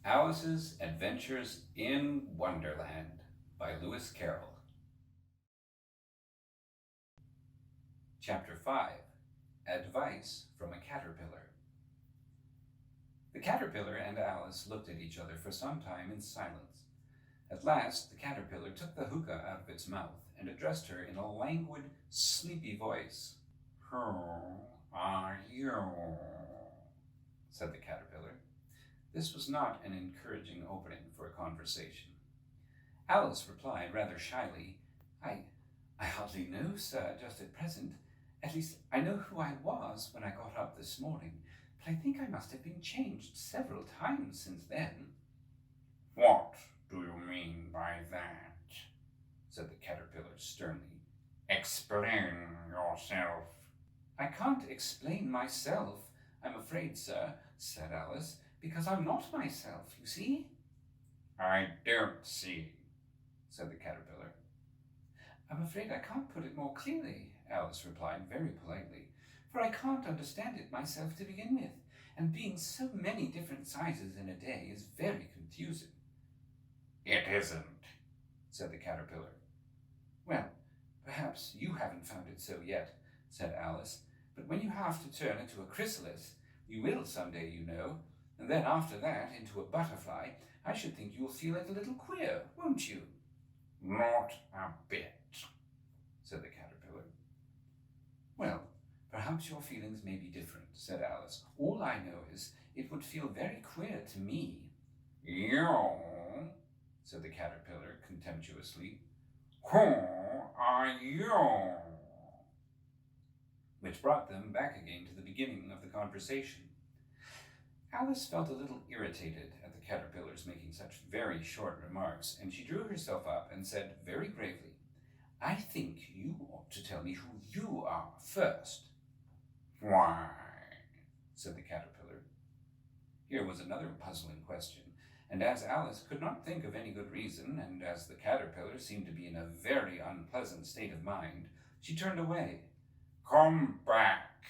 Alice's Adventures in Wonderland by Lewis Carroll. Chapter 5 Advice from a Caterpillar. The caterpillar and Alice looked at each other for some time in silence. At last, the caterpillar took the hookah out of its mouth and addressed her in a languid, sleepy voice. "Who are you?" said the caterpillar. This was not an encouraging opening for a conversation. Alice replied rather shyly, I hardly know, sir, just at present. At least I know who I was when I got up this morning, but I think I must have been changed several times since then." "What do you mean by that?" said the caterpillar sternly. "Explain yourself." "I can't explain myself, I'm afraid, sir," said Alice, "because I'm not myself, you see." "I don't see," said the caterpillar. "I'm afraid I can't put it more clearly," Alice replied very politely, "for I can't understand it myself to begin with, and being so many different sizes in a day is very confusing." "It isn't," said the caterpillar. "Well, perhaps you haven't found it so yet," said Alice, "but when you have to turn into a chrysalis, you will someday, you know, and then after that into a butterfly, I should think you'll feel it a little queer, won't you?" "Not a bit," said the caterpillar. "Well, perhaps your feelings may be different," said Alice. "All I know is it would feel very queer to me." "You," said the caterpillar contemptuously. "Who are you?" Which brought them back again to the beginning of the conversation. Alice felt a little irritated at the caterpillar's making such very short remarks, and she drew herself up and said very gravely, "I think you ought to tell me who you are first." "Why?" said the caterpillar. Here was another puzzling question, and as Alice could not think of any good reason, and as the caterpillar seemed to be in a very unpleasant state of mind, she turned away. "Come back,"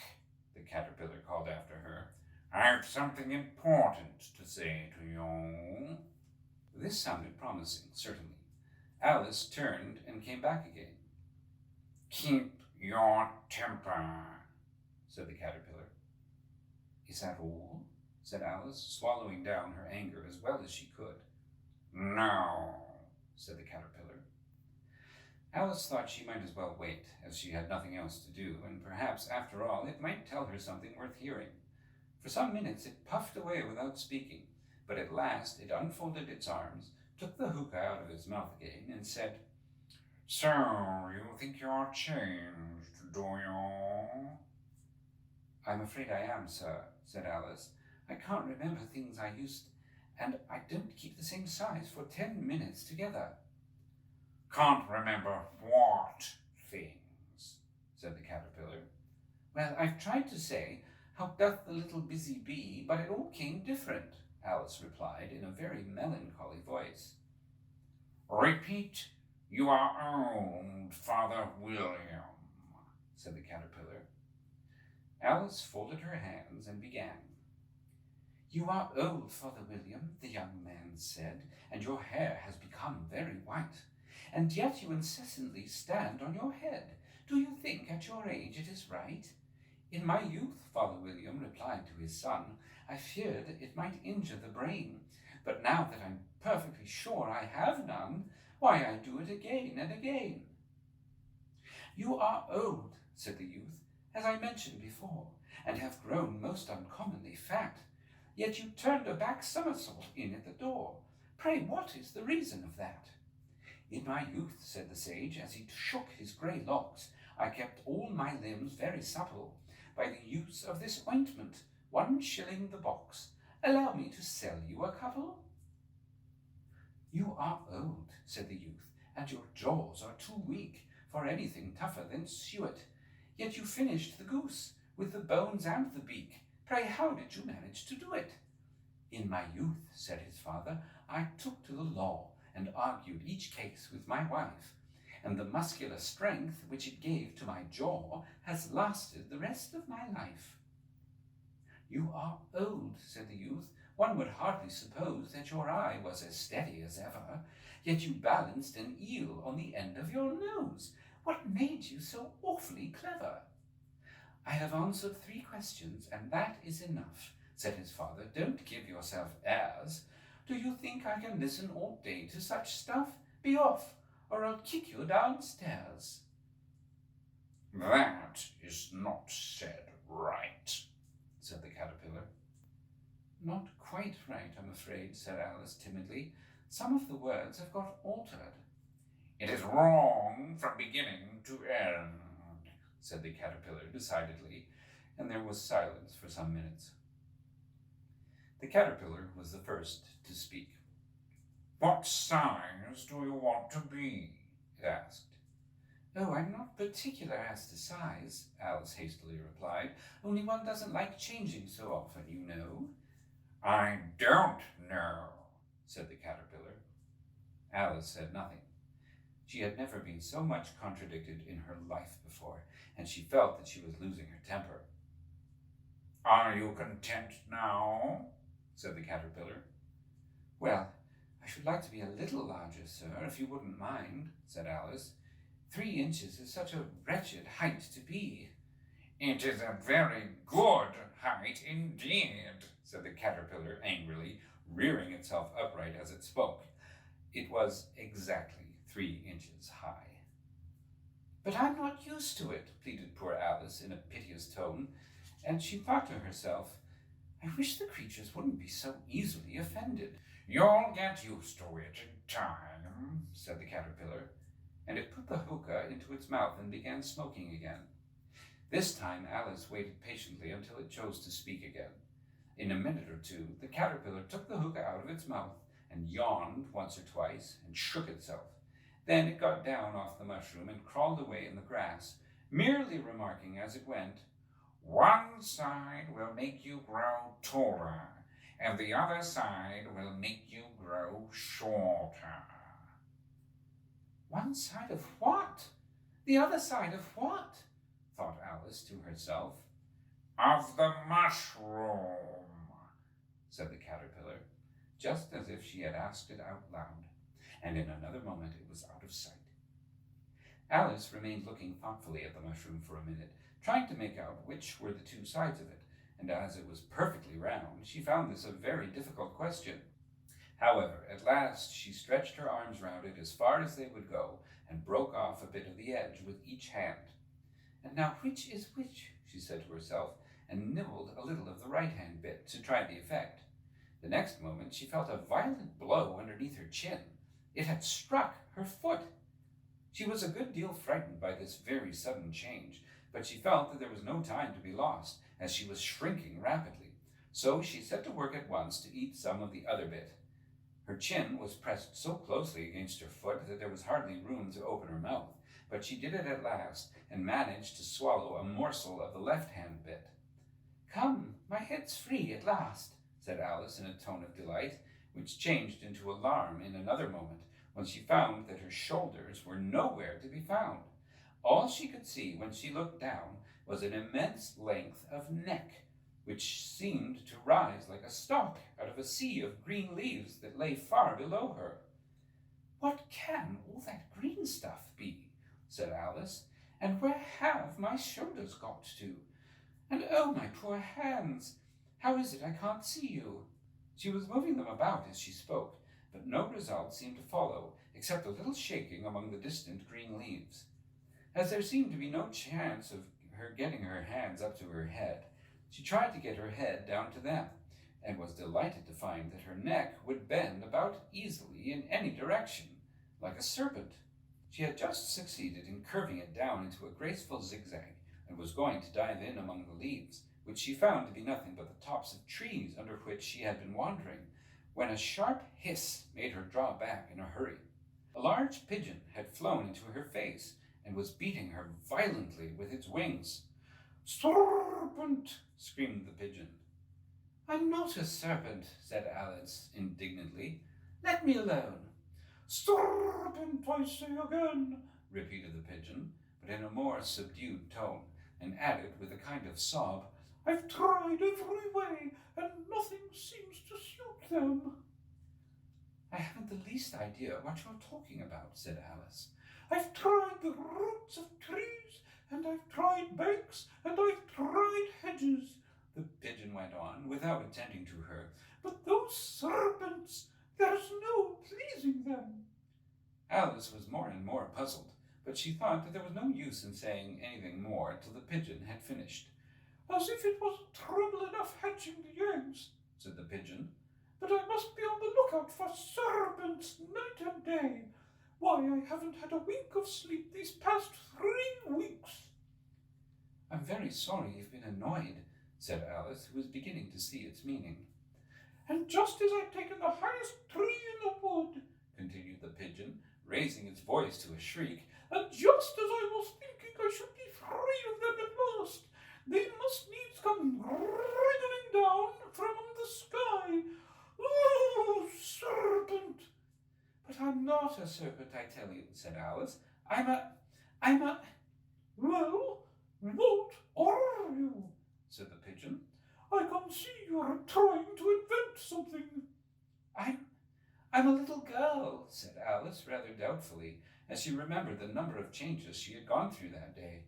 the caterpillar called after her. "I have something important to say to you." This sounded promising, certainly. Alice turned and came back again. "Keep your temper," said the caterpillar. "Is that all?" said Alice, swallowing down her anger as well as she could. "No," said the caterpillar. Alice thought she might as well wait, as she had nothing else to do, and perhaps, after all, it might tell her something worth hearing. For some minutes it puffed away without speaking, but at last it unfolded its arms, took the hookah out of its mouth again, and said, "So you think you're changed, do you?" "I'm afraid I am, sir," said Alice. "I can't remember things I used, and I don't keep the same size for 10 minutes together." "Can't remember what things?" said the caterpillar. "Well, I've tried to say, 'How doth the little busy bee?' but it all came different," Alice replied in a very melancholy voice. "Repeat, 'You are old, Father William,'" said the caterpillar. Alice folded her hands and began. "You are old, Father William," the young man said, "and your hair has become very white. And yet you incessantly stand on your head. Do you think at your age it is right?" "In my youth," Father William replied to his son, "I feared it might injure the brain. But now that I'm perfectly sure I have none, why, I do it again and again." "You are old," said the youth, "as I mentioned before, and have grown most uncommonly fat. Yet you turned a back somersault in at the door. Pray, what is the reason of that?" "In my youth," said the sage, as he shook his grey locks, "I kept all my limbs very supple by the use of this ointment, 1 shilling the box. Allow me to sell you a couple." "You are old," said the youth, "and your jaws are too weak for anything tougher than suet. Yet you finished the goose, with the bones and the beak. Pray, how did you manage to do it?" "In my youth," said his father, "I took to the law and argued each case with my wife, and the muscular strength which it gave to my jaw has lasted the rest of my life." "You are old," said the youth. One would hardly suppose that your eye was as steady as ever, yet you balanced an eel on the end of your nose. What made you so awfully clever?" "I have answered 3 questions, and that is enough," said his father. "Don't give yourself airs. Do you think I can listen all day to such stuff? Be off, or I'll kick you downstairs." "That is not said right," said the caterpillar. "Not quite right, I'm afraid," said Alice timidly. "Some of the words have got altered." "It is wrong from beginning to end," said the caterpillar decidedly, and there was silence for some minutes. The caterpillar was the first to speak. "What size do you want to be?" it asked. "Oh, I'm not particular as to size," Alice hastily replied. "Only one doesn't like changing so often, you know." "I don't know," said the caterpillar. Alice said nothing. She had never been so much contradicted in her life before, and she felt that she was losing her temper. "Are you content now?" said the caterpillar. "Well, I should like to be a little larger, sir, if you wouldn't mind," said Alice. 3 inches is such a wretched height to be." "It is a very good height indeed," said the caterpillar angrily, rearing itself upright as it spoke. It was exactly 3 inches high. "But I'm not used to it," pleaded poor Alice in a piteous tone, and she thought to herself, "I wish the creatures wouldn't be so easily offended." "You'll get used to it in time," said the caterpillar, and it put the hookah into its mouth and began smoking again. This time Alice waited patiently until it chose to speak again. In a minute or 2, the caterpillar took the hookah out of its mouth and yawned once or twice and shook itself. Then it got down off the mushroom and crawled away in the grass, merely remarking as it went, "One side will make you grow taller, and the other side will make you grow shorter." "One side of what? The other side of what?" thought Alice to herself. "Of the mushroom," said the caterpillar, just as if she had asked it out loud, and in another moment it was out of sight. Alice remained looking thoughtfully at the mushroom for a minute, trying to make out which were the 2 sides of it, and as it was perfectly round, she found this a very difficult question. However, at last she stretched her arms round it as far as they would go, and broke off a bit of the edge with each hand. "And now which is which?" she said to herself, and nibbled a little of the right-hand bit to try the effect. The next moment she felt a violent blow underneath her chin. It had struck her foot. She was a good deal frightened by this very sudden change, but she felt that there was no time to be lost, as she was shrinking rapidly. So she set to work at once to eat some of the other bit. Her chin was pressed so closely against her foot that there was hardly room to open her mouth, but she did it at last, and managed to swallow a morsel of the left-hand bit. "Come, my head's free at last," said Alice in a tone of delight, which changed into alarm in another moment, when she found that her shoulders were nowhere to be found. All she could see when she looked down was an immense length of neck, which seemed to rise like a stalk out of a sea of green leaves that lay far below her. "What can all that green stuff be?" said Alice, "and where have my shoulders got to? And oh, my poor hands! How is it I can't see you?" She was moving them about as she spoke, but no result seemed to follow, except a little shaking among the distant green leaves. As there seemed to be no chance of her getting her hands up to her head, she tried to get her head down to them, and was delighted to find that her neck would bend about easily in any direction, like a serpent. She had just succeeded in curving it down into a graceful zigzag, and was going to dive in among the leaves, which she found to be nothing but the tops of trees under which she had been wandering, when a sharp hiss made her draw back in a hurry. A large pigeon had flown into her face, and was beating her violently with its wings. "Serpent!" screamed the pigeon. "I'm not a serpent," said Alice indignantly. "Let me alone." "Serpent, I say again," repeated the pigeon, but in a more subdued tone, and added with a kind of sob, "I've tried every way, and nothing seems to suit them. I haven't the least idea what you're talking about, said Alice. I've tried the roots of trees, and I've tried banks, and I've tried hedges, the pigeon went on, without attending to her. But those serpents, there's no pleasing them. Alice was more and more puzzled, but she thought that there was no use in saying anything more till the pigeon had finished. As if it wasn't trouble enough hatching the eggs, said the pigeon. But I must be on the lookout for serpents night and day. Why, I haven't had a wink of sleep these past 3 weeks. I'm very sorry you've been annoyed, said Alice, who was beginning to see its meaning. And just as I'd taken the highest tree in the wood, continued the pigeon, raising its voice to a shriek, and just as I was thinking I should be free of them at last, they must needs come wriggling down from the sky. Oh, serpent! But I'm not a serpent, I tell you, said Alice. I'm a... Well, what are you? said the pigeon. I can see you're trying to invent something. I'm a little girl, said Alice, rather doubtfully, as she remembered the number of changes she had gone through that day.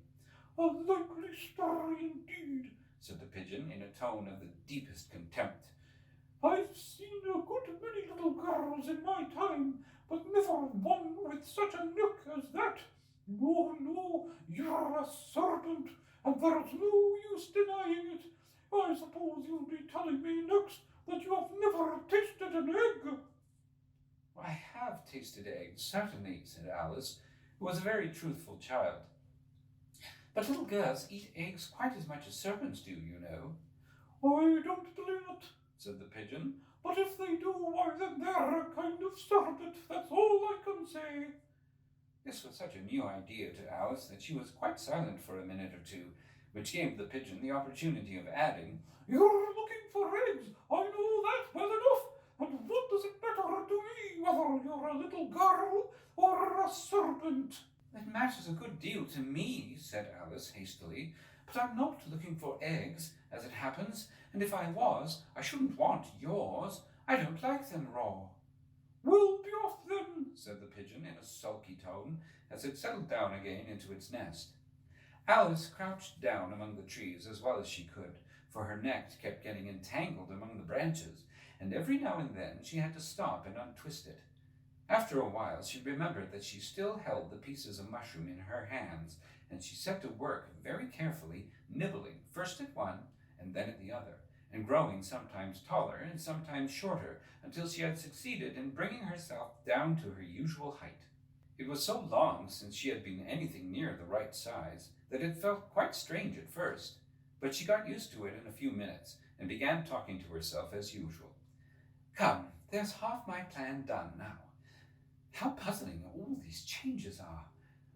A likely story indeed, said the pigeon in a tone of the deepest contempt. I've seen a good many little girls in my time, but never one with such a look as that. No, you're a serpent, and there's no use denying it. I suppose you'll be telling me next that you have never tasted an egg. I have tasted eggs, certainly, said Alice, who was a very truthful child. But little girls eat eggs quite as much as serpents do, you know. I don't believe it, said the pigeon. But if they do, why then they're a kind of serpent, that's all I can say. This was such a new idea to Alice that she was quite silent for a minute or two, which gave the pigeon the opportunity of adding, You're looking for eggs, I know that well enough, and what does it matter to me whether you're a little girl or a serpent? It matters a good deal to me, said Alice hastily, but I'm not looking for eggs, as it happens, and if I was, I shouldn't want yours. I don't like them raw. Well, be off then, said the pigeon in a sulky tone, as it settled down again into its nest. Alice crouched down among the trees as well as she could, for her neck kept getting entangled among the branches, and every now and then she had to stop and untwist it. After a while she remembered that she still held the pieces of mushroom in her hands, and she set to work very carefully, nibbling first at one and then at the other, and growing sometimes taller and sometimes shorter, until she had succeeded in bringing herself down to her usual height. It was so long since she had been anything near the right size that it felt quite strange at first, but she got used to it in a few minutes and began talking to herself as usual. Come, there's half my plan done now. How puzzling all these changes are.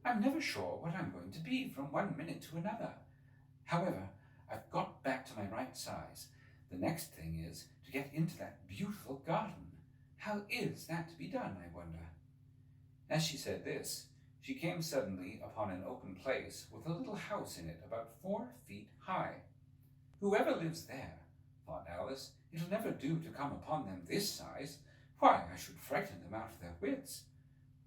I'm never sure what I'm going to be from one minute to another. However, I've got back to my right size. The next thing is to get into that beautiful garden. How is that to be done, I wonder? As she said this, she came suddenly upon an open place with a little house in it about 4 feet high. Whoever lives there, thought Alice, it'll never do to come upon them this size. Why, I should frighten them out of their wits.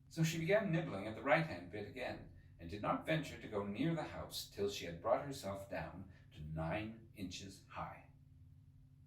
So she began nibbling at the right-hand bit again, and did not venture to go near the house till she had brought herself down to 9 inches high.